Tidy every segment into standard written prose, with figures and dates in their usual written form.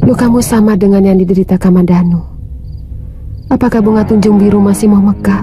Lukamu sama dengan yang diderita Kamandanu. Apakah bunga tunjung biru masih mau mekar?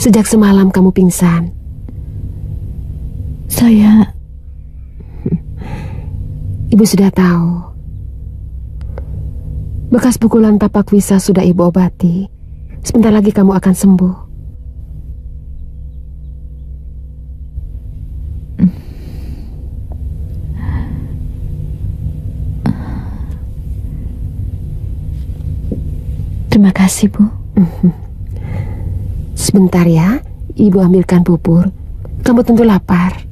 Sejak semalam kamu pingsan. Ibu sudah tahu. Bekas pukulan tapak wisa sudah ibu obati. Sebentar lagi kamu akan sembuh. Terima kasih, Bu. Sebentar ya, ibu ambilkan bubur. Kamu tentu lapar.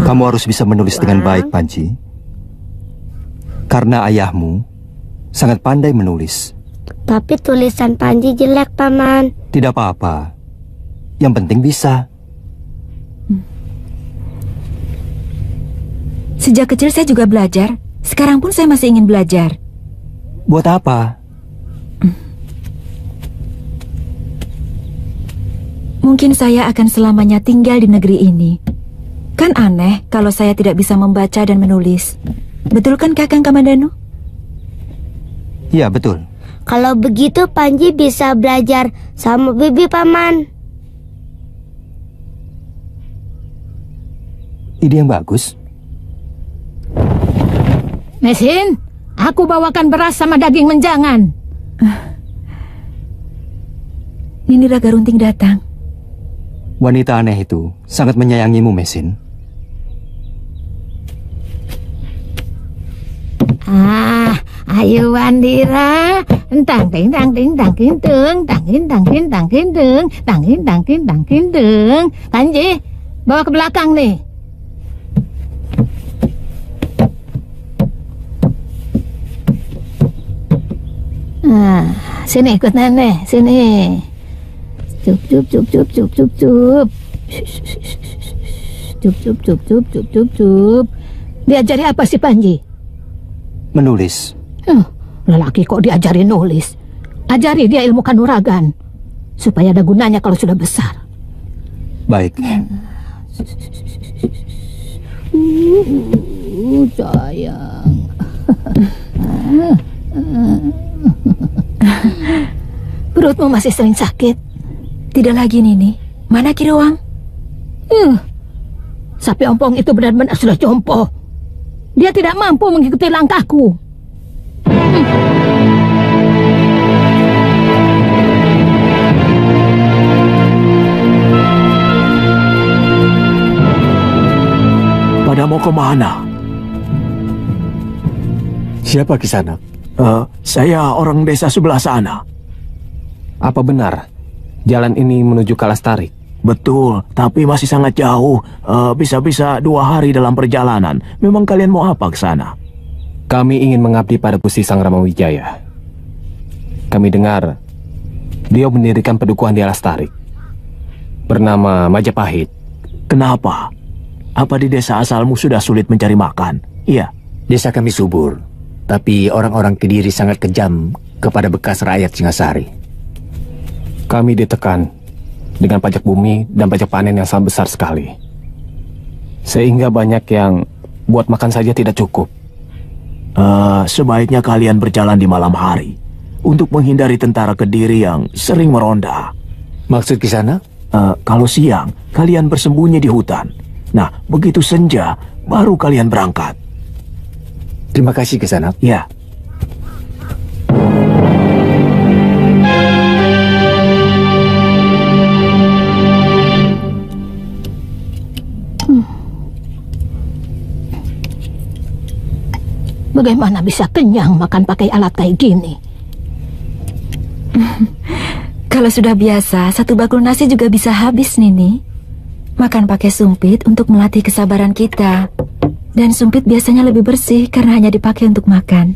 Kamu harus bisa menulis dengan baik, Panji. Karena ayahmu sangat pandai menulis. Tapi tulisan Panji jelek, Paman. Tidak apa-apa. Yang penting bisa. Sejak kecil saya juga belajar. Sekarang pun saya masih ingin belajar. Buat apa? Mungkin saya akan selamanya tinggal di negeri ini. Kan aneh kalau saya tidak bisa membaca dan menulis. Betul kan Kakang Kamandanu? Ya, betul. Kalau begitu Panji bisa belajar sama Bibi, Paman. Ide yang bagus. Mesin, aku bawakan beras sama daging menjangan. Nini Raga Runting datang. Wanita aneh itu sangat menyayangimu, Mesin. Ayo Wandira, tang ting tang ting tang kintung, tang kin tang kin tang kintung, tang kin tang kin tang kintung. Panji, bawa ke belakang nih. Sini ikut nenek, sini. Cup cup cup cup cup cup cup. Cup cup cup cup cup cup cup. Diajari apa sih Panji? Menulis. Lelaki kok diajari nulis? Ajari dia ilmu kanuragan supaya ada gunanya kalau sudah besar. Baik. Sayang. Perutmu masih sering sakit? Tidak lagi, Nini. Mana Kiruang? Sapi ompong itu benar-benar sudah jompo. Dia tidak mampu mengikuti langkahku. Pada mau kemana? Siapa Kisanak? Saya orang desa sebelah sana. Apa benar jalan ini menuju Kalastarik? Betul, tapi masih sangat jauh. Bisa-bisa 2 hari dalam perjalanan. Memang kalian mau apa ke sana? Kami ingin mengabdi pada Gusti Sang Ramawijaya. Kami dengar beliau mendirikan pedukuhan di Alastarik bernama Majapahit. Kenapa? Apa di desa asalmu sudah sulit mencari makan? Iya. Desa kami subur, tapi orang-orang Kediri sangat kejam kepada bekas rakyat Singasari. Kami ditekan dengan pajak bumi dan pajak panen yang sangat besar sekali. Sehingga banyak yang buat makan saja tidak cukup. Sebaiknya kalian berjalan di malam hari untuk menghindari tentara Kediri yang sering meronda. Maksud di sana? Kalau siang, kalian bersembunyi di hutan. Nah, begitu senja, baru kalian berangkat. Terima kasih Kisanak. Ya. Bagaimana bisa kenyang makan pakai alat kayak gini? Kalau sudah biasa, 1 bakul nasi juga bisa habis, Nini. Makan pakai sumpit untuk melatih kesabaran kita. Dan sumpit biasanya lebih bersih karena hanya dipakai untuk makan.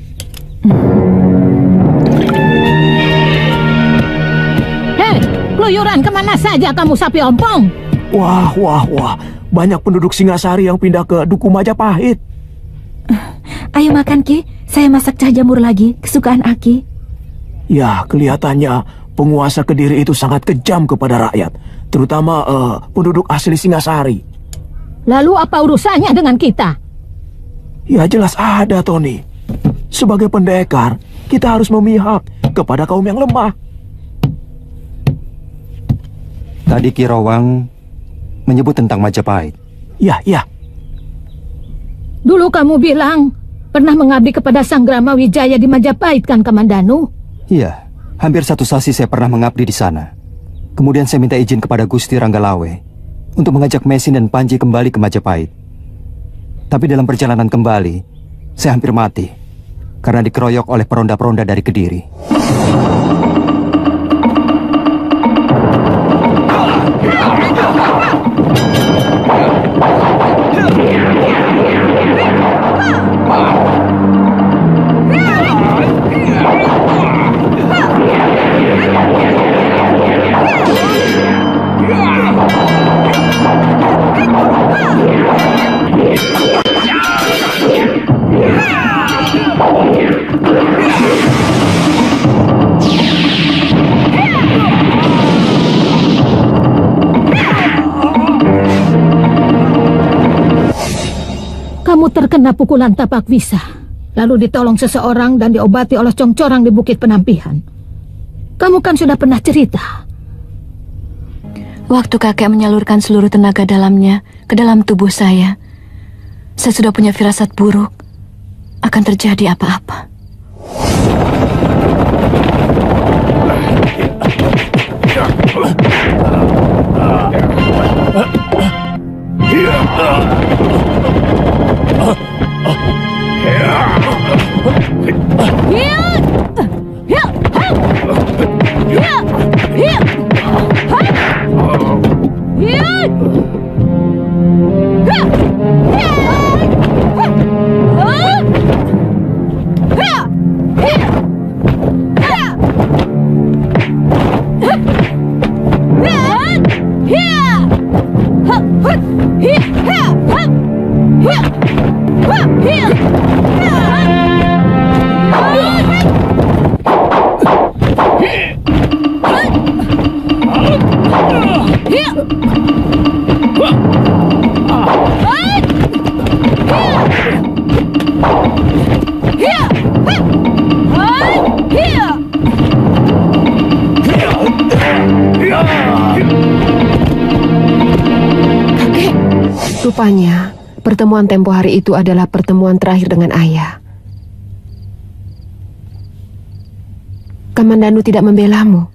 Hei, keluyuran kemana saja kamu sapi ompong? Wah. Banyak penduduk Singasari yang pindah ke Duku Majapahit. Ayo makan, Ki. Saya masak cah jamur lagi, kesukaan Aki. Ya, kelihatannya penguasa Kediri itu sangat kejam kepada rakyat, terutama penduduk asli Singasari. Lalu apa urusannya dengan kita? Ya jelas ada, Tony. Sebagai pendekar, kita harus memihak kepada kaum yang lemah. Tadi Ki Rowang menyebut tentang Majapahit. Ya. Dulu kamu bilang pernah mengabdi kepada Sanggrama Wijaya di Majapahit kan, Kamandanu? Iya, hampir 1 sasi saya pernah mengabdi di sana. Kemudian saya minta izin kepada Gusti Ranggalawe untuk mengajak Mesin dan Panji kembali ke Majapahit. Tapi dalam perjalanan kembali, saya hampir mati karena dikeroyok oleh peronda-peronda dari Kediri. Kamu terkena pukulan tapak wisa, lalu ditolong seseorang dan diobati oleh congcorang di Bukit Penampihan. Kamu kan sudah pernah cerita. Waktu kakek menyalurkan seluruh tenaga dalamnya ke dalam tubuh saya sudah punya firasat buruk akan terjadi apa-apa. Rupanya, pertemuan tempo hari itu adalah pertemuan terakhir dengan ayah. Kamandanu tidak membelamu.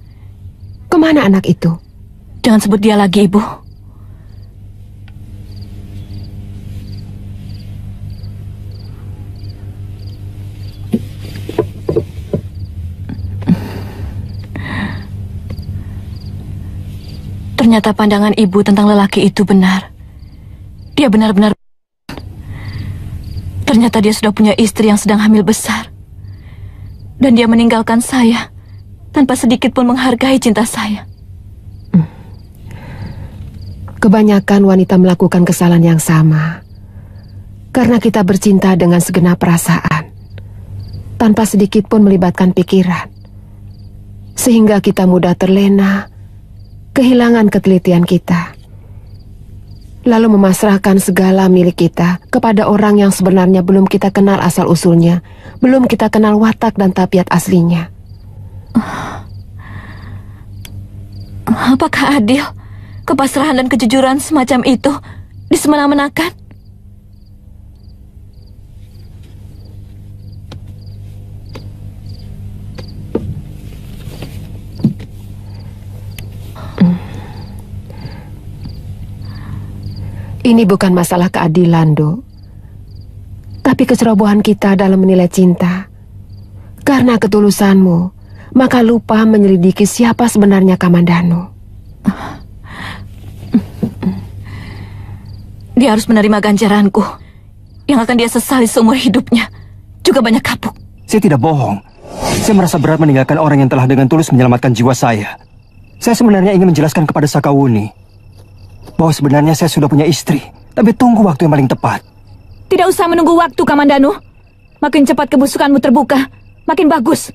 Kemana anak itu? Jangan sebut dia lagi, Ibu. Ternyata pandangan Ibu tentang lelaki itu benar. Dia benar-benar... Ternyata dia sudah punya istri yang sedang hamil besar. Dan dia meninggalkan saya tanpa sedikit pun menghargai cinta saya. Kebanyakan wanita melakukan kesalahan yang sama. Karena kita bercinta dengan segenap perasaan, tanpa sedikit pun melibatkan pikiran. Sehingga kita mudah terlena, kehilangan ketelitian kita. Lalu memasrahkan segala milik kita kepada orang yang sebenarnya belum kita kenal asal-usulnya, belum kita kenal watak dan tabiat aslinya. Apakah adil kepasrahan dan kejujuran semacam itu disemena-menakan? Ini bukan masalah keadilan, Do. Tapi kecerobohan kita dalam menilai cinta. Karena ketulusanmu, maka lupa menyelidiki siapa sebenarnya Kamandanu. Dia harus menerima ganjaranku. yang akan dia sesali seumur hidupnya. Juga banyak kapuk. Saya tidak bohong. Saya merasa berat meninggalkan orang yang telah dengan tulus menyelamatkan jiwa saya. Saya sebenarnya ingin menjelaskan kepada Sakawuni bahwa sebenarnya saya sudah punya istri. Tapi tunggu waktu yang paling tepat. Tidak usah menunggu waktu, Kamandanu. Makin cepat kebusukanmu terbuka, makin bagus.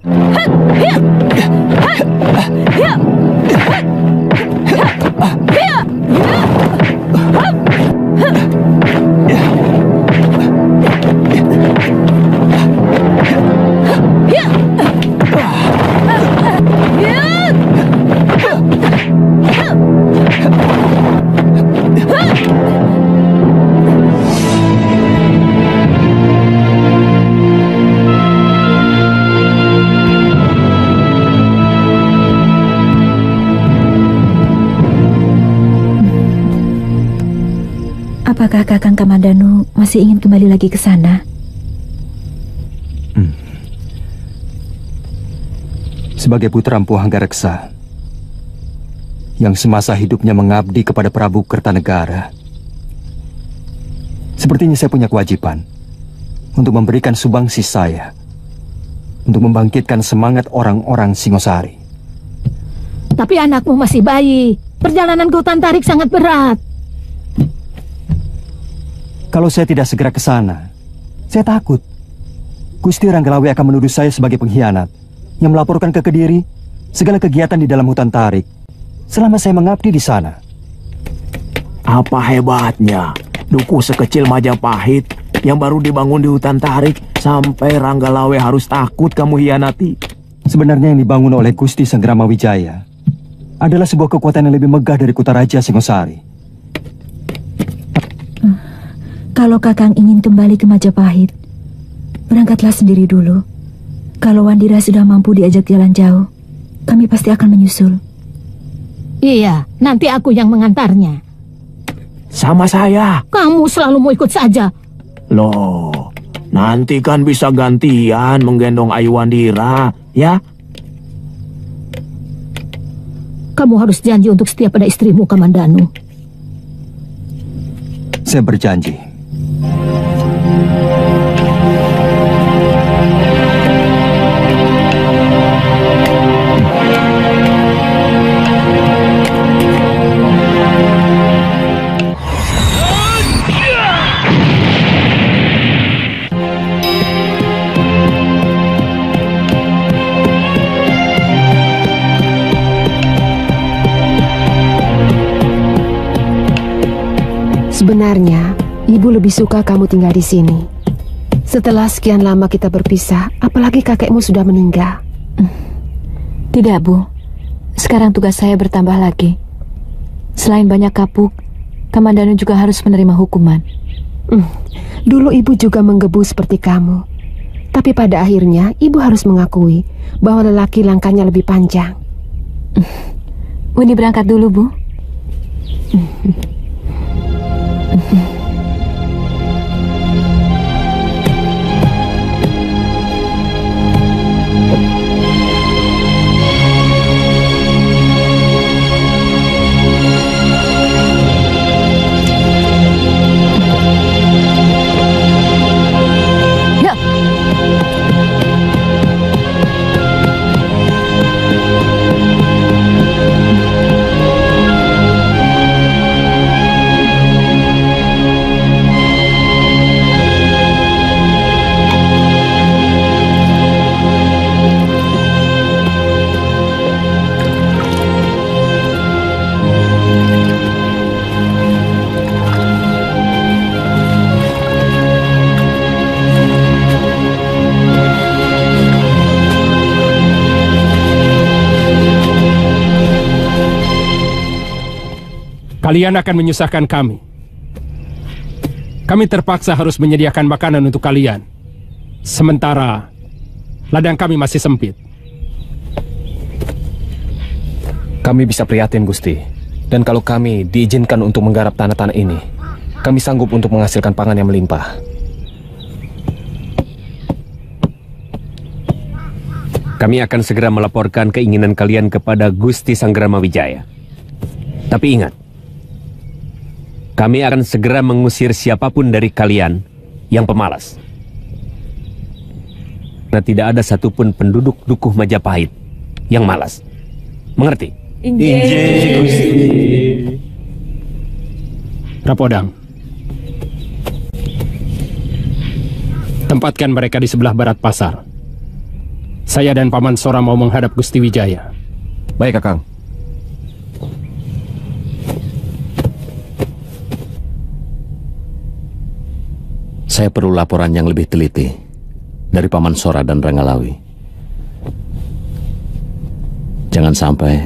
Apakah Kakang Kamandanu masih ingin kembali lagi ke sana? Sebagai putra Empu Hanggareksa yang semasa hidupnya mengabdi kepada Prabu Kertanegara, sepertinya saya punya kewajiban untuk memberikan sumbangsi saya untuk membangkitkan semangat orang-orang Singosari. Tapi anakmu masih bayi. Perjalanan ke hutan tarik sangat berat. Kalau saya tidak segera ke sana, saya takut Gusti Ranggalawe akan menuduh saya sebagai pengkhianat yang melaporkan ke Kediri segala kegiatan di dalam hutan tarik selama saya mengabdi di sana. Apa hebatnya duku sekecil Majapahit yang baru dibangun di hutan tarik sampai Ranggalawe harus takut kamu hianati? Sebenarnya yang dibangun oleh Gusti Sangramawijaya adalah sebuah kekuatan yang lebih megah dari Kutaraja Singosari. Kalau Kakang ingin kembali ke Majapahit, berangkatlah sendiri dulu. Kalau Wandira sudah mampu diajak jalan jauh, kami pasti akan menyusul. Iya, nanti aku yang mengantarnya. Sama saya. Kamu selalu mau ikut saja. Loh, nanti kan bisa gantian menggendong Ayu Wandira, ya? Kamu harus janji untuk setia pada istrimu, Kamandanu. Saya berjanji. Sebenarnya, Ibu lebih suka kamu tinggal di sini. Setelah sekian lama kita berpisah, apalagi kakekmu sudah meninggal. Tidak, Bu. Sekarang tugas saya bertambah lagi. Selain banyak kapuk, Kamandanu juga harus menerima hukuman. Dulu Ibu juga menggebu seperti kamu. Tapi pada akhirnya, Ibu harus mengakui bahwa lelaki langkahnya lebih panjang. Winnie berangkat dulu, Bu. Kalian akan menyusahkan kami. Kami terpaksa harus menyediakan makanan untuk kalian. Sementara ladang kami masih sempit. Kami bisa prihatin, Gusti. Dan kalau kami diizinkan untuk menggarap tanah-tanah ini, kami sanggup untuk menghasilkan pangan yang melimpah. Kami akan segera melaporkan keinginan kalian kepada Gusti Sangramawijaya. Tapi ingat, kami akan segera mengusir siapapun dari kalian yang pemalas. Nah, tidak ada satupun penduduk Dukuh Majapahit yang malas. Mengerti? Injih Gusti. Rapodang, tempatkan mereka di sebelah barat pasar. Saya dan Paman Sora mau menghadap Gusti Wijaya. Baik, Kakang. Saya perlu laporan yang lebih teliti dari Paman Sora dan Ranggalawi. Jangan sampai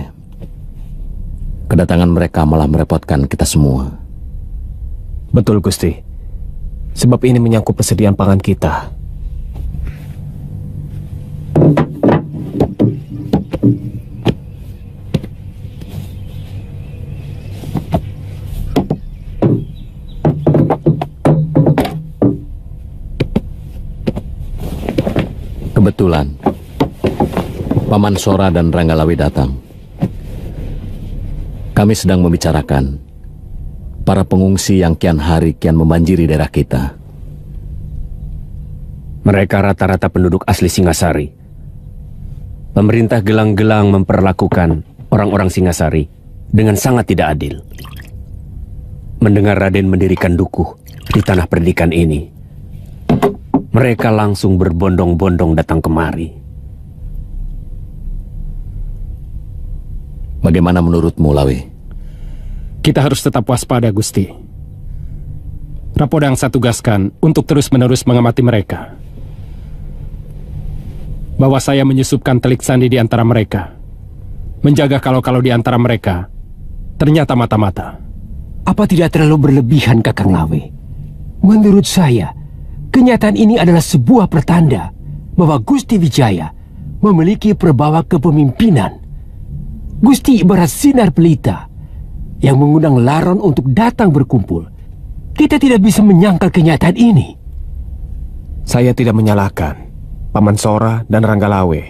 kedatangan mereka malah merepotkan kita semua. Betul, Gusti. Sebab ini menyangkut persediaan pangan kita. Kebetulan Paman Sora dan Ranggalawi datang. Kami sedang membicarakan para pengungsi yang kian hari kian membanjiri daerah kita. Mereka rata-rata penduduk asli Singasari. Pemerintah gelang-gelang memperlakukan orang-orang Singasari dengan sangat tidak adil. Mendengar Raden mendirikan dukuh di tanah pendidikan ini, mereka langsung berbondong-bondong datang kemari. Bagaimana menurutmu, Lawi? Kita harus tetap waspada, Gusti. Rapodang saya tugaskan untuk terus-menerus mengamati mereka. Bahwa saya menyusupkan telik sandi di antara mereka. Menjaga kalau-kalau di antara mereka ternyata mata-mata. Apa tidak terlalu berlebihan, Kakang Lawi? Menurut saya, kenyataan ini adalah sebuah pertanda bahwa Gusti Wijaya memiliki perbawa kepemimpinan. Gusti ibarat sinar pelita yang mengundang laron untuk datang berkumpul. Kita tidak bisa menyangkal kenyataan ini. Saya tidak menyalahkan Paman Sora dan Ranggalawe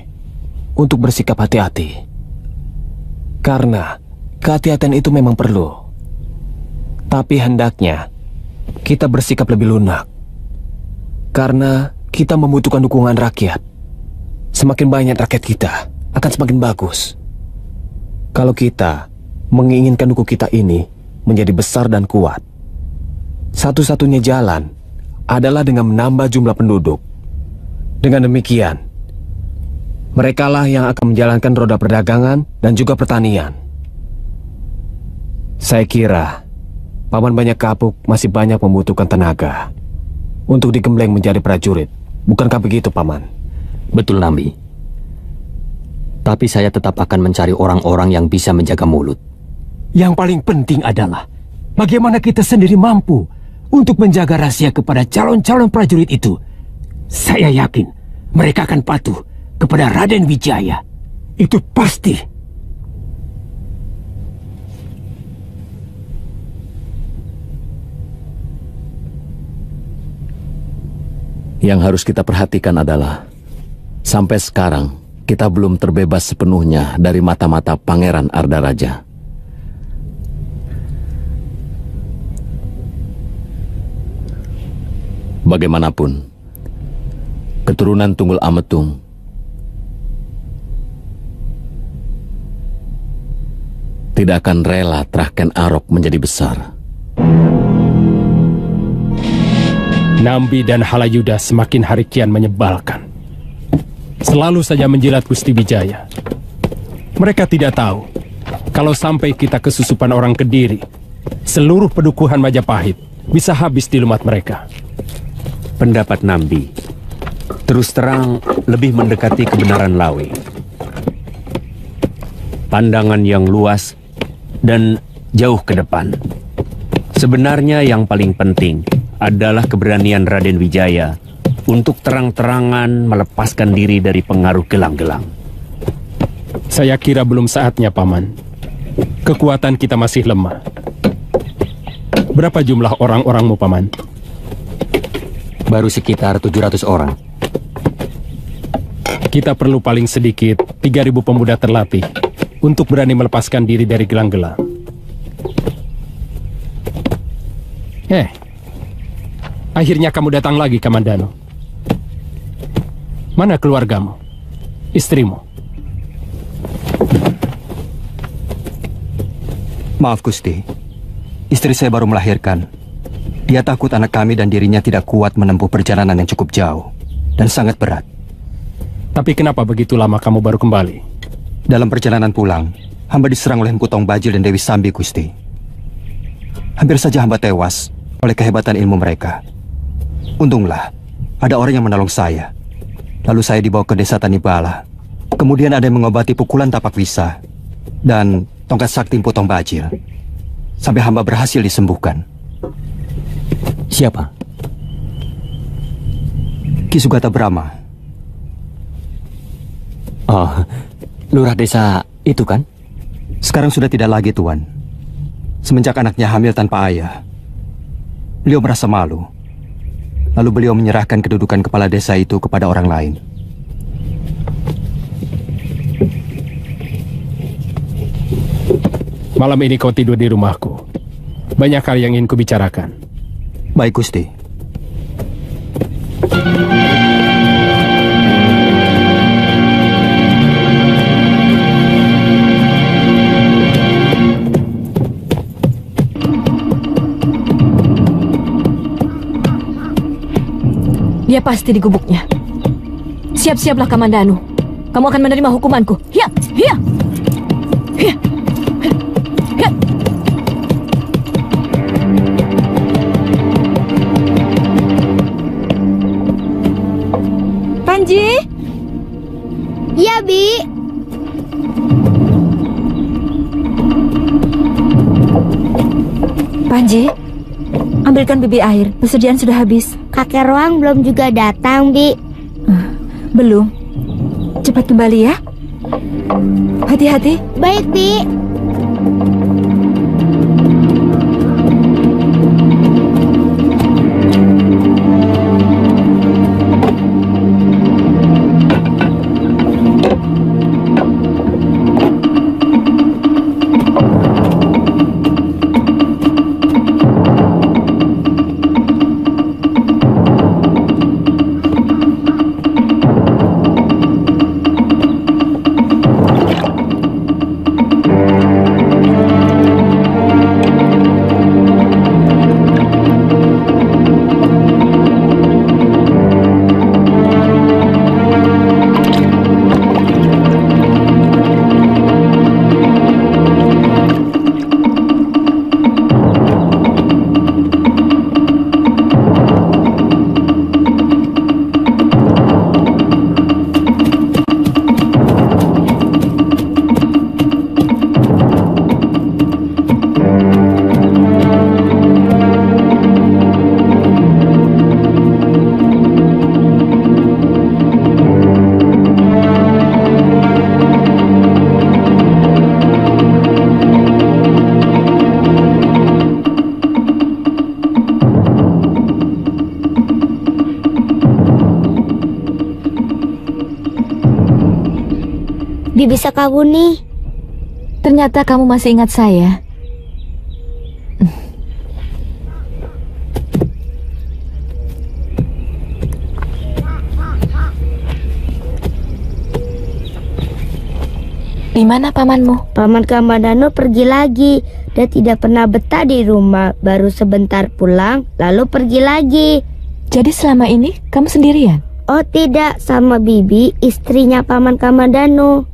untuk bersikap hati-hati. Karena kehati-hatian itu memang perlu. Tapi hendaknya kita bersikap lebih lunak. Karena kita membutuhkan dukungan rakyat. Semakin banyak rakyat kita akan semakin bagus. Kalau kita menginginkan dukuh kita ini menjadi besar dan kuat, satu-satunya jalan adalah dengan menambah jumlah penduduk. Dengan demikian, merekalah yang akan menjalankan roda perdagangan dan juga pertanian. Saya kira Paman Banyak Kapuk masih banyak membutuhkan tenaga untuk digembleng menjadi prajurit. Bukankah begitu, Paman? Betul, Nambi. Tapi saya tetap akan mencari orang-orang yang bisa menjaga mulut. Yang paling penting adalah bagaimana kita sendiri mampu untuk menjaga rahasia kepada calon-calon prajurit itu. Saya yakin mereka akan patuh kepada Raden Wijaya. Itu pasti. Yang harus kita perhatikan adalah sampai sekarang kita belum terbebas sepenuhnya dari mata-mata Pangeran Ardaraja. Bagaimanapun, keturunan Tunggul Ametung tidak akan rela Traken Arok menjadi besar. Nambi dan Halayuda semakin hari kian menyebalkan. Selalu saja menjilat Gusti Wijaya. Mereka tidak tahu kalau sampai kita kesusupan orang Kediri, seluruh pedukuhan Majapahit bisa habis di lumat mereka. Pendapat Nambi terus terang lebih mendekati kebenaran Lawe. Pandangan yang luas dan jauh ke depan. Sebenarnya yang paling penting adalah keberanian Raden Wijaya untuk terang-terangan melepaskan diri dari pengaruh gelang-gelang. Saya kira belum saatnya, Paman. Kekuatan kita masih lemah. Berapa jumlah orang-orangmu, Paman? Baru sekitar 700 orang. Kita perlu paling sedikit 3.000 pemuda terlatih untuk berani melepaskan diri dari gelang-gelang. Akhirnya kamu datang lagi, Kamandano. Mana keluargamu? Istrimu? Maaf, Gusti. Istri saya baru melahirkan. Dia takut anak kami dan dirinya tidak kuat menempuh perjalanan yang cukup jauh dan sangat berat. Tapi kenapa begitu lama kamu baru kembali? Dalam perjalanan pulang, hamba diserang oleh Empu Tong Bajil dan Dewi Sambi, Gusti. Hampir saja hamba tewas oleh kehebatan ilmu mereka. Untunglah, ada orang yang menolong saya. Lalu saya dibawa ke desa Tanibala. Kemudian ada yang mengobati pukulan tapak wisa dan tongkat sakti Empu Tong Bajil. Sampai hamba berhasil disembuhkan. Siapa? Ki Sugata Brahma. Oh, lurah desa itu kan? Sekarang sudah tidak lagi, Tuan. Semenjak anaknya hamil tanpa ayah, beliau merasa malu. Lalu beliau menyerahkan kedudukan kepala desa itu kepada orang lain. Malam ini kau tidur di rumahku. Banyak hal yang ingin kubicarakan. Baik, Gusti. Dia pasti di gubuknya. Siap-siaplah, Kamandano. Kamu akan menerima hukumanku. Hiya! Hiya! Hiya! Hiya! Panji? Iya, Bi. Panji, ambilkan bibi air. Persediaan sudah habis. Kakek Roang belum juga datang, Bi. Belum. Cepat kembali ya. Hati-hati. Baik, Bi. Bibi Sakawuni. Ternyata kamu masih ingat saya. Di mana pamanmu? Paman Kamandano pergi lagi. Dia tidak pernah betah di rumah. Baru sebentar pulang, lalu pergi lagi. Jadi selama ini kamu sendirian? Oh tidak, sama Bibi, istrinya Paman Kamandano.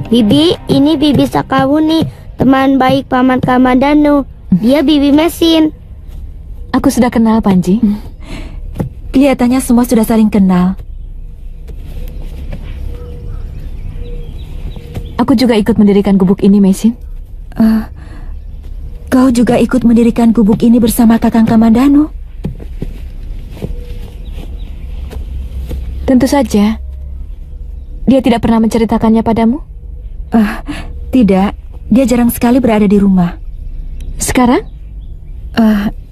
Bibi, ini Bibi Sakawuni, teman baik Paman Kamandanu. Dia Bibi Mesin. Aku sudah kenal, Panji. Kelihatannya semua sudah saling kenal. Aku juga ikut mendirikan gubuk ini, Mesin. Kau juga ikut mendirikan gubuk ini bersama Kakang Kamandanu? Tentu saja. Dia tidak pernah menceritakannya padamu? Tidak. Dia jarang sekali berada di rumah. Sekarang?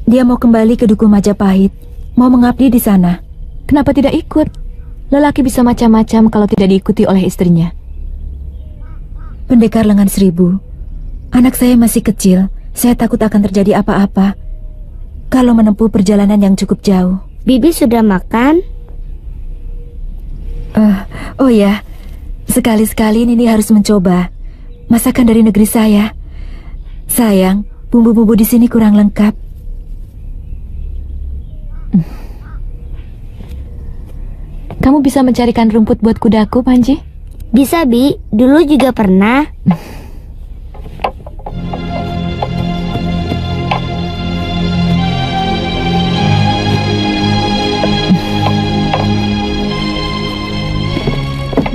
Dia mau kembali ke Dukuh Majapahit. Mau mengabdi di sana. Kenapa tidak ikut? Lelaki bisa macam-macam kalau tidak diikuti oleh istrinya. Pendekar Lengan Seribu, anak saya masih kecil. Saya takut akan terjadi apa-apa kalau menempuh perjalanan yang cukup jauh. Bibi sudah makan? Oh ya, sekali-sekali Nini harus mencoba masakan dari negeri saya. Sayang, bumbu-bumbu di sini kurang lengkap. Kamu bisa mencarikan rumput buat kudaku, Panji? Bisa, Bi. Dulu juga pernah.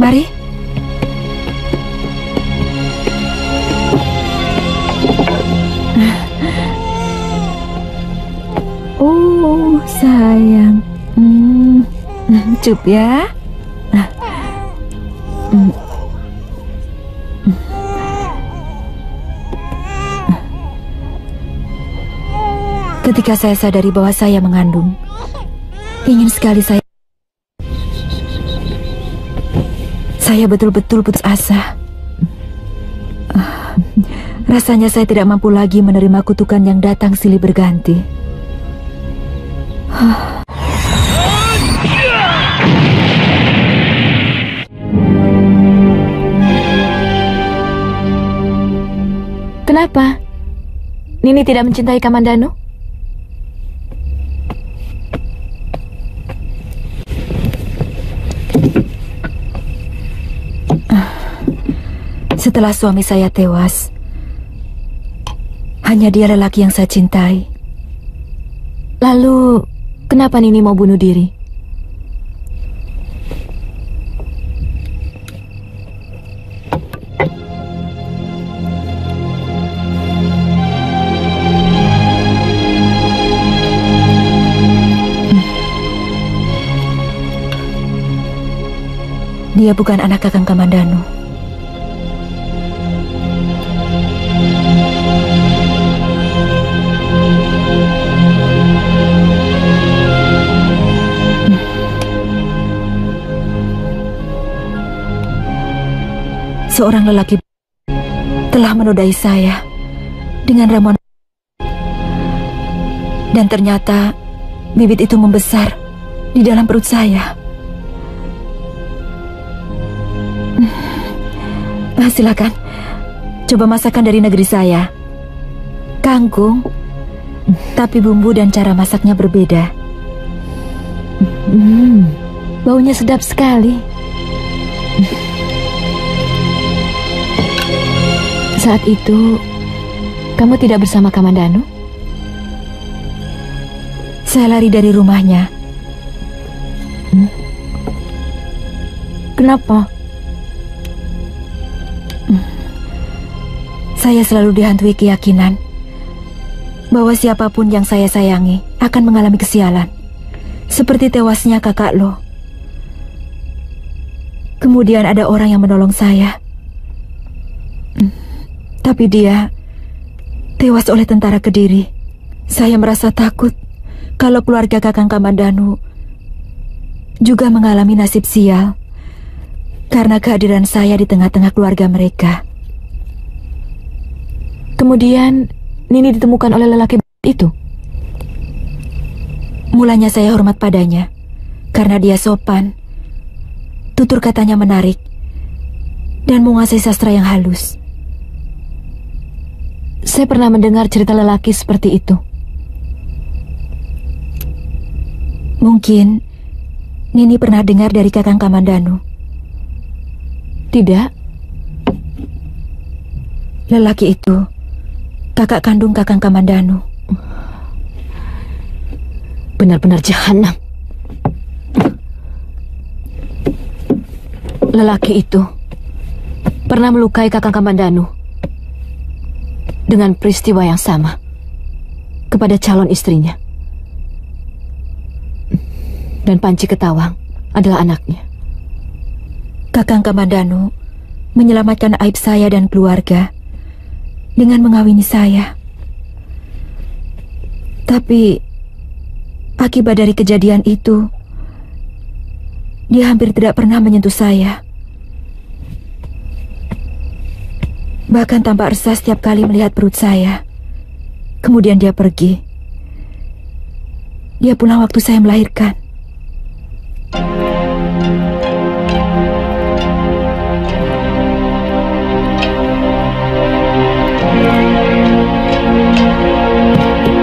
Mari. Oh, sayang. Cup ya. Ketika saya sadari bahwa saya mengandung, ingin sekali saya betul-betul putus asa. Rasanya saya tidak mampu lagi menerima kutukan yang datang silih berganti. Kenapa? Nini tidak mencintai Kamandanu? Setelah suami saya tewas, hanya dia lelaki yang saya cintai. Lalu, kenapa Nini mau bunuh diri? Dia bukan anak Kakang Kamandanu. Seorang lelaki telah menodai saya dengan ramuan, dan ternyata bibit itu membesar di dalam perut saya. Silakan, coba masakan dari negeri saya. Kangkung, tapi bumbu dan cara masaknya berbeda. Baunya sedap sekali. Saat itu, kamu tidak bersama Kamandanu? Saya lari dari rumahnya. Kenapa? Saya selalu dihantui keyakinan bahwa siapapun yang saya sayangi akan mengalami kesialan, seperti tewasnya kakak lo. Kemudian ada orang yang menolong saya, tapi dia tewas oleh tentara Kediri. Saya merasa takut kalau keluarga Kakang Kamandanu juga mengalami nasib sial karena kehadiran saya di tengah-tengah keluarga mereka. Kemudian Nini ditemukan oleh lelaki itu. Mulanya saya hormat padanya karena dia sopan, tutur katanya menarik, dan menguasai sastra yang halus. Saya pernah mendengar cerita lelaki seperti itu. Mungkin Nini pernah dengar dari Kakang Kamandanu. Tidak. Lelaki itu kakak kandung Kakang Kamandanu. Benar-benar jahanam. Lelaki itu pernah melukai Kakang Kamandanu dengan peristiwa yang sama kepada calon istrinya. Dan Panji Ketawang adalah anaknya. Kakang Kamandanu menyelamatkan aib saya dan keluarga dengan mengawini saya. Tapi akibat dari kejadian itu, dia hampir tidak pernah menyentuh saya. Bahkan tampak resah setiap kali melihat perut saya. Kemudian dia pergi. Dia pulang waktu saya melahirkan.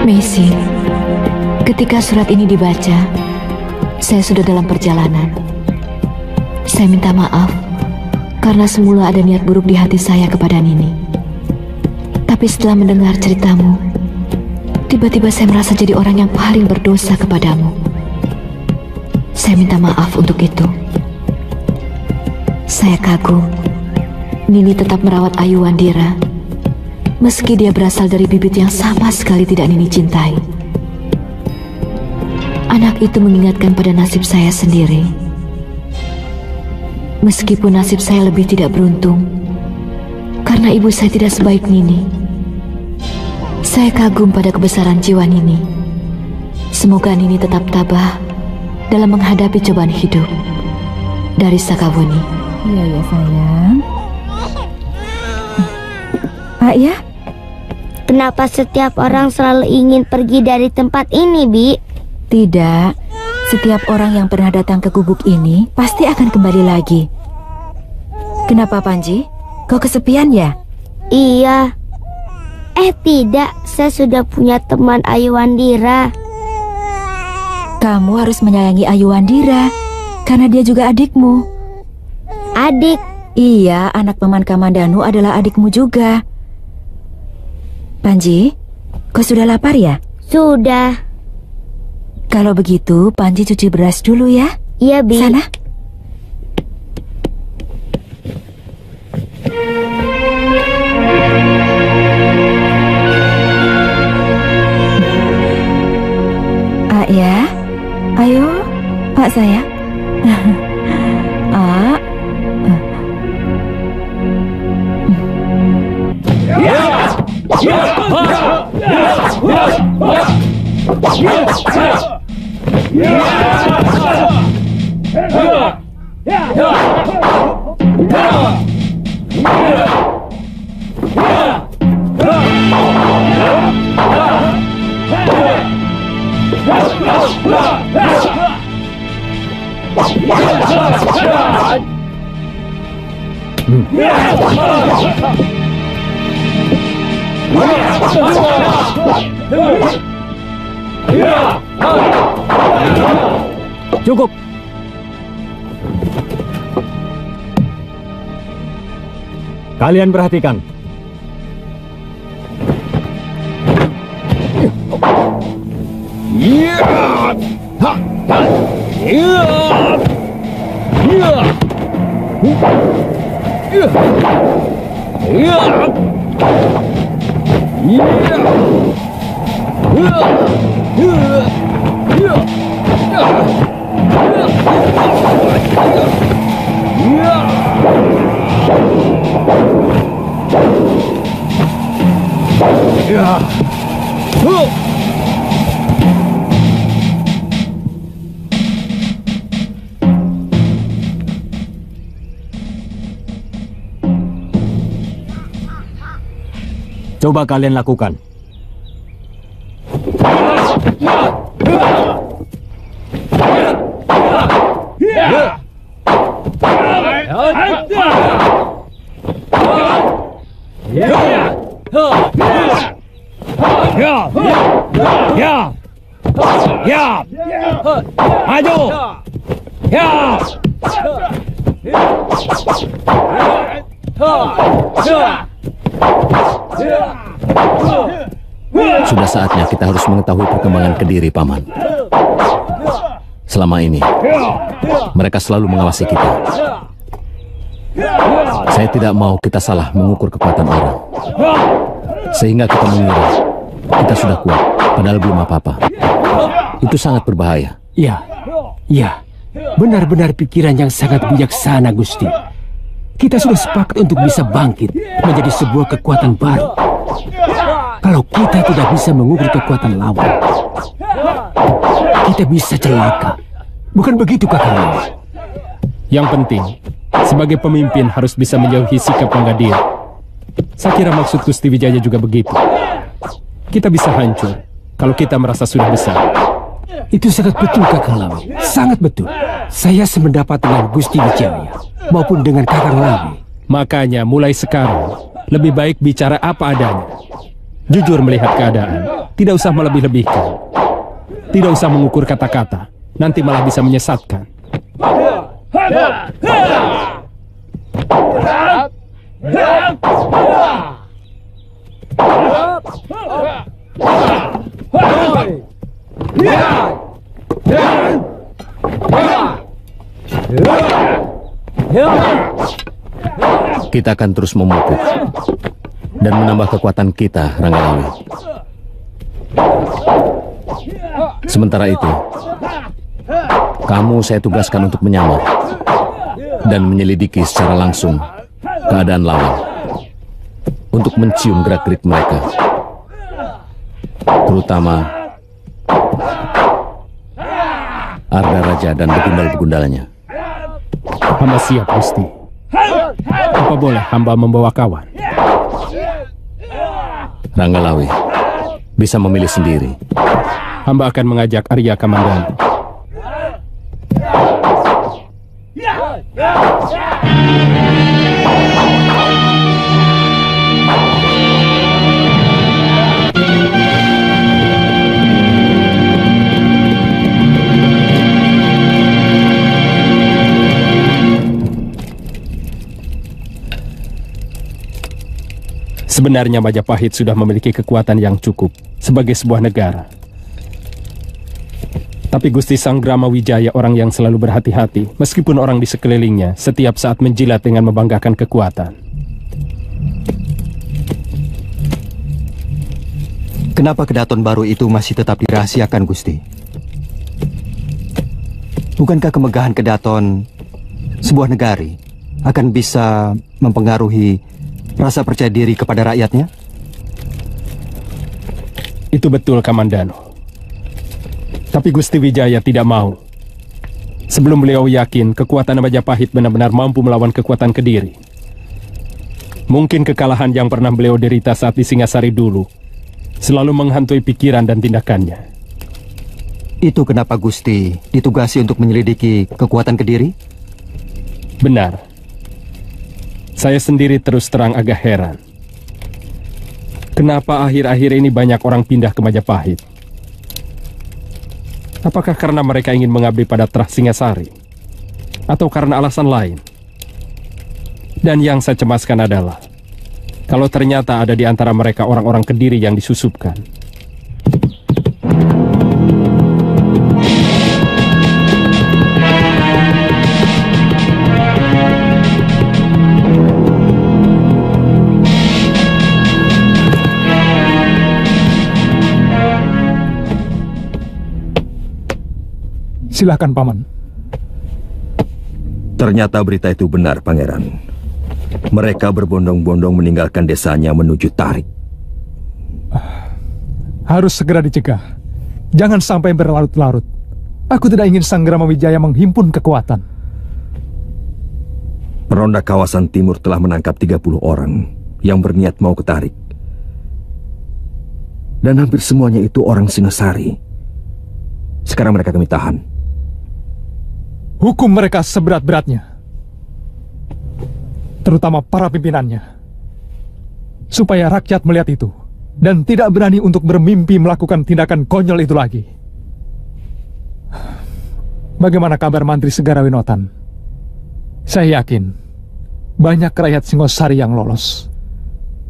Mesin, ketika surat ini dibaca, saya sudah dalam perjalanan. Saya minta maaf karena semula ada niat buruk di hati saya kepada Nini. Tapi setelah mendengar ceritamu, tiba-tiba saya merasa jadi orang yang paling berdosa kepadamu. Saya minta maaf untuk itu. Saya kagum Nini tetap merawat Ayu Wandira, meski dia berasal dari bibit yang sama sekali tidak Nini cintai. Anak itu mengingatkan pada nasib saya sendiri. Meskipun nasib saya lebih tidak beruntung, karena ibu saya tidak sebaik Nini. Saya kagum pada kebesaran jiwa Nini. Semoga Nini tetap tabah dalam menghadapi cobaan hidup. Dari Sakawuni. Iya ya sayang. Ya? Kenapa setiap orang selalu ingin pergi dari tempat ini, Bi? Tidak. Setiap orang yang pernah datang ke gubuk ini pasti akan kembali lagi. Kenapa, Panji? Kau kesepian ya? Iya. Tidak. Saya sudah punya teman Ayu Wandira. Kamu harus menyayangi Ayu Wandira, karena dia juga adikmu. Adik? Iya, anak Paman Kamandanu adalah adikmu juga. Panji, kau sudah lapar ya? Sudah. Kalau begitu, Panji cuci beras dulu ya. Iya, Bi. Sana. Ya, ayo, Pak saya. Cukup. Kalian perhatikan. Coba kalian lakukan. Maju. Sudah saatnya kita harus mengetahui perkembangan Kediri, Paman. Selama ini, mereka selalu mengawasi kita. Saya tidak mau kita salah mengukur kekuatan orang, sehingga kita mengira kita sudah kuat, padahal belum apa-apa. Itu sangat berbahaya. Ya, benar-benar pikiran yang sangat bijaksana, Gusti. Kita sudah sepakat untuk bisa bangkit menjadi sebuah kekuatan baru. Kalau kita tidak bisa mengukur kekuatan lawan, kita bisa celaka. Bukan begitu, Kakang? Yang penting, sebagai pemimpin harus bisa menjauhi sikap bangga diri. Saya kira maksud Gusti Wijaya juga begitu. Kita bisa hancur kalau kita merasa sudah besar. Itu sangat betul, Kakang Lawe. Sangat betul. Saya sependapat dengan Gusti Wijaya maupun dengan Kakang Lawe. Makanya mulai sekarang lebih baik bicara apa adanya. Jujur melihat keadaan, tidak usah melebih-lebihkan. Tidak usah mengukur kata-kata, nanti malah bisa menyesatkan. Kita akan terus memupuk dan menambah kekuatan kita, Ranggalawe. Sementara itu, kamu saya tugaskan untuk menyamar dan menyelidiki secara langsung keadaan lawan untuk mencium gerak-gerik mereka, terutama Arda Raja dan begundal-begundalnya. Hamba siap, Gusti. Apa boleh hamba membawa kawan? Ranggalawe bisa memilih sendiri. Hamba akan mengajak Arya Kamandanu. Sebenarnya Majapahit sudah memiliki kekuatan yang cukup sebagai sebuah negara. Tapi Gusti Sanggrama Wijaya orang yang selalu berhati-hati, meskipun orang di sekelilingnya setiap saat menjilat dengan membanggakan kekuatan. Kenapa kedaton baru itu masih tetap dirahasiakan, Gusti? Bukankah kemegahan kedaton sebuah negari akan bisa mempengaruhi rasa percaya diri kepada rakyatnya? Itu betul, Kamandanu. Tapi Gusti Wijaya tidak mau. Sebelum beliau yakin kekuatan Majapahit benar-benar mampu melawan kekuatan Kediri. Mungkin kekalahan yang pernah beliau derita saat di Singasari dulu selalu menghantui pikiran dan tindakannya. Itu kenapa Gusti ditugasi untuk menyelidiki kekuatan Kediri? Benar. Saya sendiri terus terang agak heran. Kenapa akhir-akhir ini banyak orang pindah ke Majapahit? Apakah karena mereka ingin mengabdi pada Trah Singasari? Atau karena alasan lain? Dan yang saya cemaskan adalah, kalau ternyata ada di antara mereka orang-orang Kediri yang disusupkan. Silakan, Paman. Ternyata berita itu benar, Pangeran. Mereka berbondong-bondong meninggalkan desanya menuju Tarik. Harus segera dicegah. Jangan sampai berlarut-larut. Aku tidak ingin Sanggrama Wijaya menghimpun kekuatan. Peronda kawasan timur telah menangkap 30 orang yang berniat mau ke Tarik. Dan hampir semuanya itu orang Singasari. Sekarang mereka kami tahan. Hukum mereka seberat-beratnya, terutama para pimpinannya, supaya rakyat melihat itu dan tidak berani untuk bermimpi melakukan tindakan konyol itu lagi. Bagaimana kabar Mantri Segarawinotan? Saya yakin banyak rakyat Singosari yang lolos.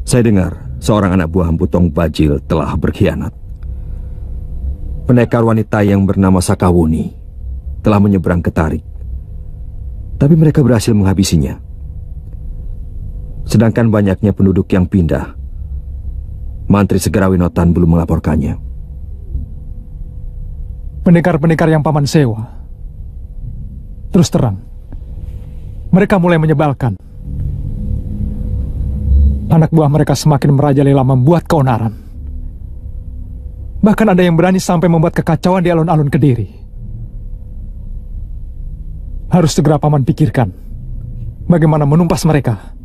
Saya dengar seorang anak buah Empu Tong Bajil telah berkhianat. Pendekar wanita yang bernama Sakawuni telah menyeberang ke Tarik, tapi mereka berhasil menghabisinya. Sedangkan banyaknya penduduk yang pindah, Mantri Segarawinotan belum melaporkannya. Pendekar-pendekar yang paman sewa, terus terang, mereka mulai menyebalkan. Anak buah mereka semakin merajalela membuat keonaran. Bahkan ada yang berani sampai membuat kekacauan di alun-alun Kediri. Harus segera paman pikirkan bagaimana menumpas mereka.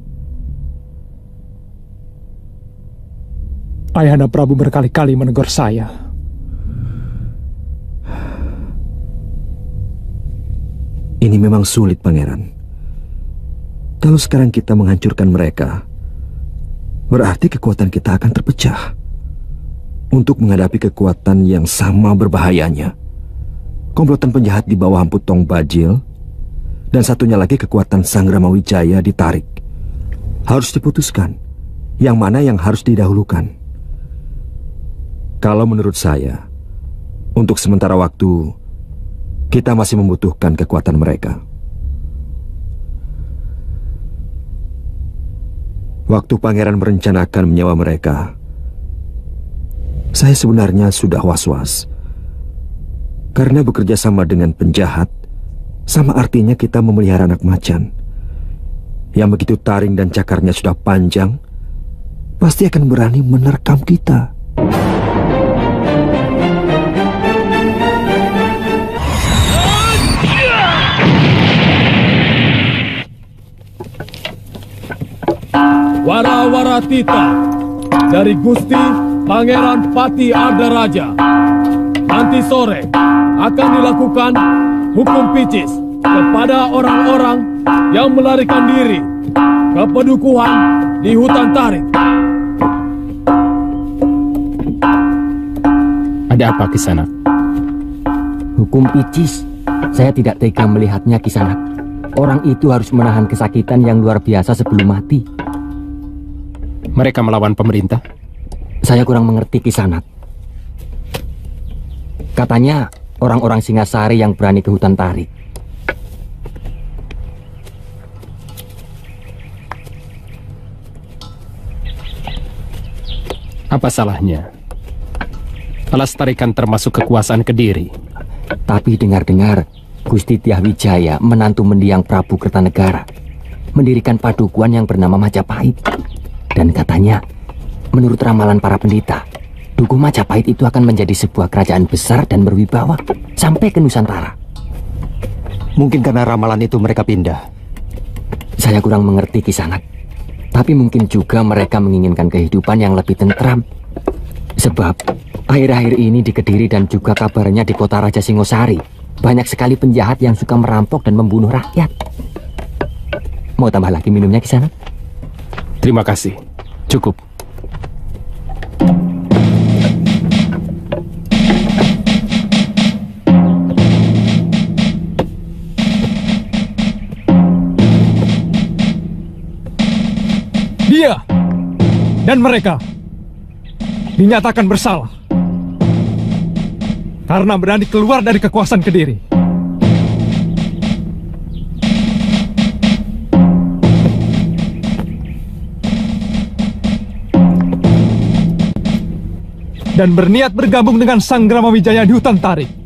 Ayahanda Prabu berkali-kali menegur saya. Ini memang sulit, Pangeran. Kalau sekarang kita menghancurkan mereka, berarti kekuatan kita akan terpecah. Untuk menghadapi kekuatan yang sama berbahayanya, komplotan penjahat di bawah Empu Tong Bajil, dan satunya lagi kekuatan Sang Ramawijaya ditarik. Harus diputuskan, yang mana yang harus didahulukan. Kalau menurut saya, untuk sementara waktu, kita masih membutuhkan kekuatan mereka. Waktu Pangeran merencanakan menyewa mereka, saya sebenarnya sudah was-was. Karena bekerja sama dengan penjahat, sama artinya kita memelihara anak macan. Yang begitu taring dan cakarnya sudah panjang, pasti akan berani menerkam kita. Wara-wara Tita dari Gusti Pangeran Pati Ardaraja. Nanti sore akan dilakukan hukum picis kepada orang-orang yang melarikan diri ke pedukuhan di hutan Tarik. Ada apa, Kisanak? Hukum picis. Saya tidak tega melihatnya, Kisanak. Orang itu harus menahan kesakitan yang luar biasa sebelum mati. Mereka melawan pemerintah? Saya kurang mengerti, Kisanak. Katanya orang-orang Singasari yang berani ke hutan Tarik. Apa salahnya? Pelestarikan termasuk kekuasaan Kediri. Tapi dengar-dengar Gusti Tiahwijaya, menantu mendiang Prabu Kertanegara, mendirikan padukuhan yang bernama Majapahit. Dan katanya, menurut ramalan para pendeta, Dukuh Majapahit itu akan menjadi sebuah kerajaan besar dan berwibawa sampai ke Nusantara. Mungkin karena ramalan itu mereka pindah. Saya kurang mengerti, Kisanak. Tapi mungkin juga mereka menginginkan kehidupan yang lebih tentram. Sebab akhir-akhir ini di Kediri dan juga kabarnya di kota Raja Singosari, banyak sekali penjahat yang suka merampok dan membunuh rakyat. Mau tambah lagi minumnya, Kisanak? Terima kasih. Cukup. Dia dan mereka dinyatakan bersalah karena berani keluar dari kekuasaan Kediri. Dan berniat bergabung dengan Sang Ramawijaya di hutan Tarik.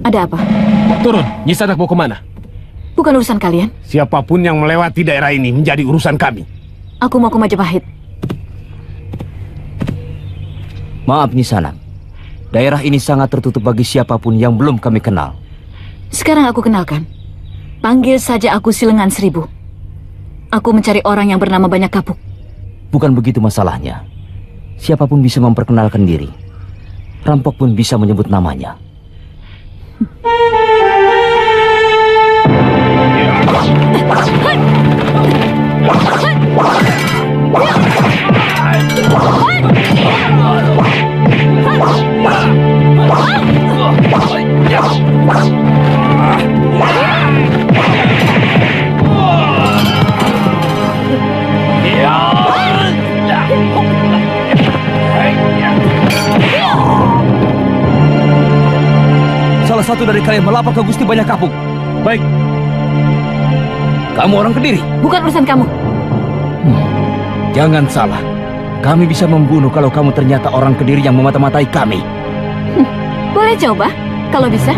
Ada apa? Turun, Nyi Sanak mau kemana? Bukan urusan kalian. Siapapun yang melewati daerah ini menjadi urusan kami. Aku mau ke Majapahit. Maaf Nisanak, daerah ini sangat tertutup bagi siapapun yang belum kami kenal. Sekarang aku kenalkan. Panggil saja aku Silengan Seribu. Aku mencari orang yang bernama Banyak Kapuk. Bukan begitu masalahnya. Siapapun bisa memperkenalkan diri. Rampok pun bisa menyebut namanya. Salah satu dari kalian melapor ke Gusti Banyak Kapuk. Baik. Kamu orang Kediri? Bukan urusan kamu. Jangan salah. Kami bisa membunuh kalau kamu ternyata orang Kediri yang memata-matai kami. Boleh coba, kalau bisa.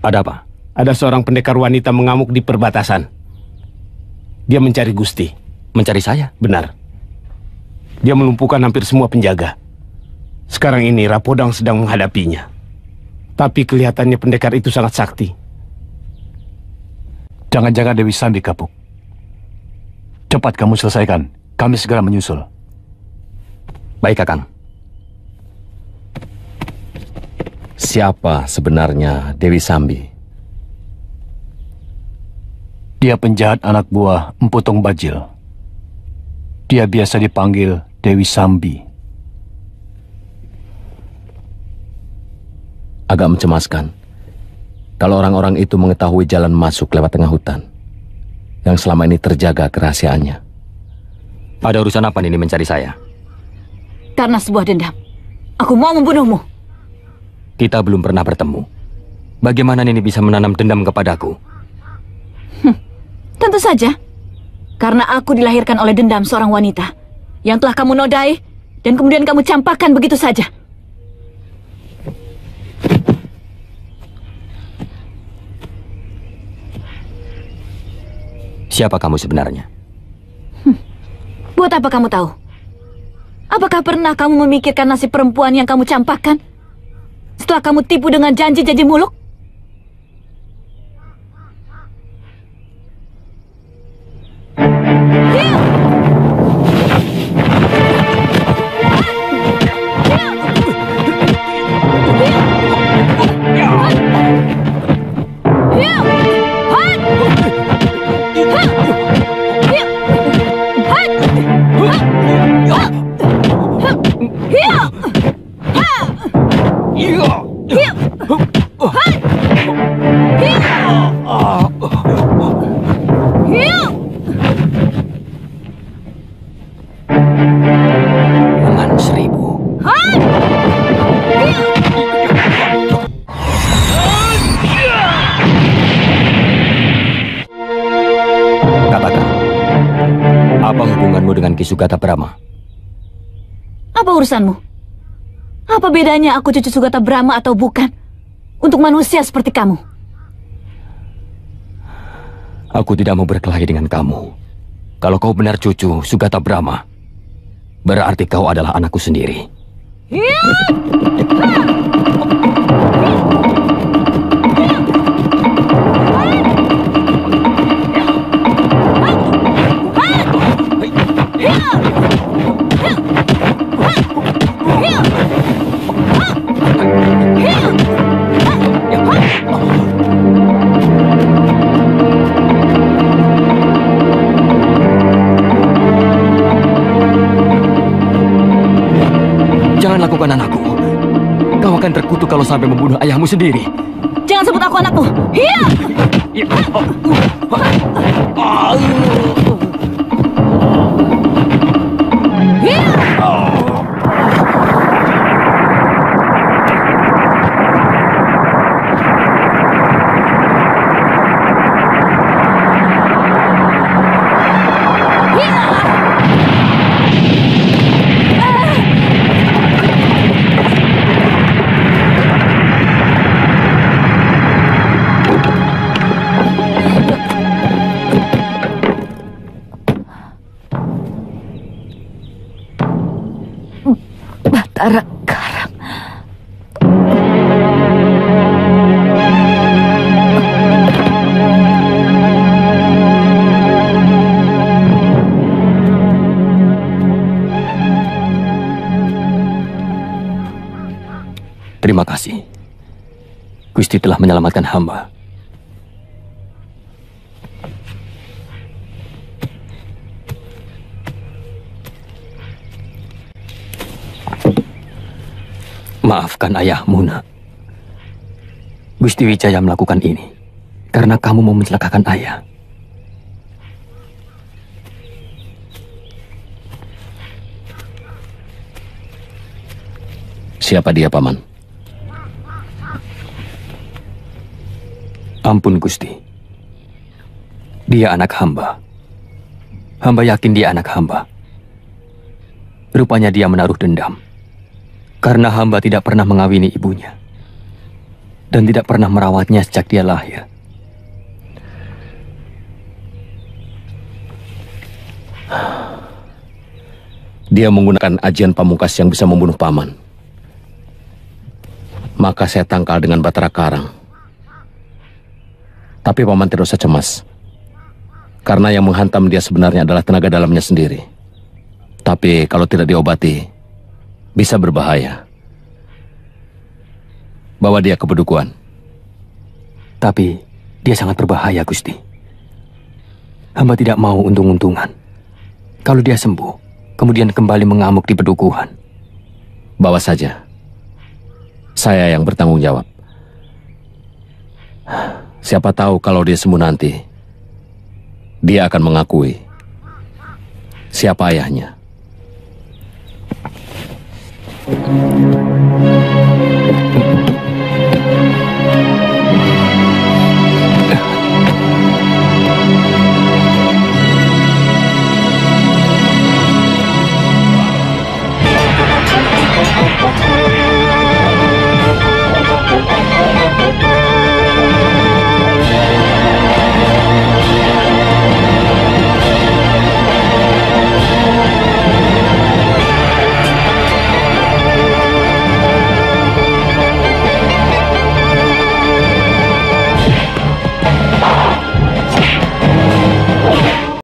Ada apa? Ada seorang pendekar wanita mengamuk di perbatasan. Dia mencari Gusti. Mencari saya? Benar. Dia melumpuhkan hampir semua penjaga. Sekarang ini Rapodang sedang menghadapinya. Tapi kelihatannya pendekar itu sangat sakti. Jangan-jangan Dewi Sambi Kapuk. Cepat kamu selesaikan. Kami segera menyusul. Baik, Kakang. Siapa sebenarnya Dewi Sambi? Dia penjahat anak buah Empu Tong Bajil. Dia biasa dipanggil Dewi Sambi. Agak mencemaskan kalau orang-orang itu mengetahui jalan masuk lewat tengah hutan yang selama ini terjaga kerahasiaannya. Ada urusan apa ini mencari saya? Karena sebuah dendam. Aku mau membunuhmu. Kita belum pernah bertemu. Bagaimana Nini bisa menanam dendam kepadaku? Tentu saja. Karena aku dilahirkan oleh dendam seorang wanita yang telah kamu nodai dan kemudian kamu campakkan begitu saja. Siapa kamu sebenarnya? Buat apa kamu tahu? Apakah pernah kamu memikirkan nasib perempuan yang kamu campakkan? Setelah kamu tipu dengan janji-janji muluk? Lengan Seribu. Katakan, apa hubunganmu dengan Ki Sugata Brahma? Apa urusanmu? Apa bedanya aku cucu Sugata Brahma atau bukan? Untuk manusia seperti kamu. Aku tidak mau berkelahi dengan kamu. Kalau kau benar cucu Sugata Brahma, berarti kau adalah anakku sendiri. Jangan lakukan anakku. Kau akan terkutuk kalau sampai membunuh ayahmu sendiri. Jangan sebut aku anakmu. Hiya! Batara Karang. Terima kasih. Gusti telah menyelamatkan hamba. Maafkan ayahmu, nak. Gusti Wijaya melakukan ini karena kamu mau mencelakakan ayah. Siapa dia, Paman? Ampun, Gusti. Dia anak hamba. Hamba yakin dia anak hamba. Rupanya dia menaruh dendam karena hamba tidak pernah mengawini ibunya dan tidak pernah merawatnya sejak dia lahir. Dia menggunakan ajian pamungkas yang bisa membunuh Paman. Maka saya tangkal dengan Batara Karang. Tapi Paman tidak usah cemas. Karena yang menghantam dia sebenarnya adalah tenaga dalamnya sendiri. Tapi kalau tidak diobati, bisa berbahaya. Bawa dia ke pedukuhan. Tapi dia sangat berbahaya, Gusti. Hamba tidak mau untung-untungan. Kalau dia sembuh, kemudian kembali mengamuk di pedukuhan. Bawa saja. Saya yang bertanggung jawab. Siapa tahu kalau dia sembuh nanti, dia akan mengakui siapa ayahnya.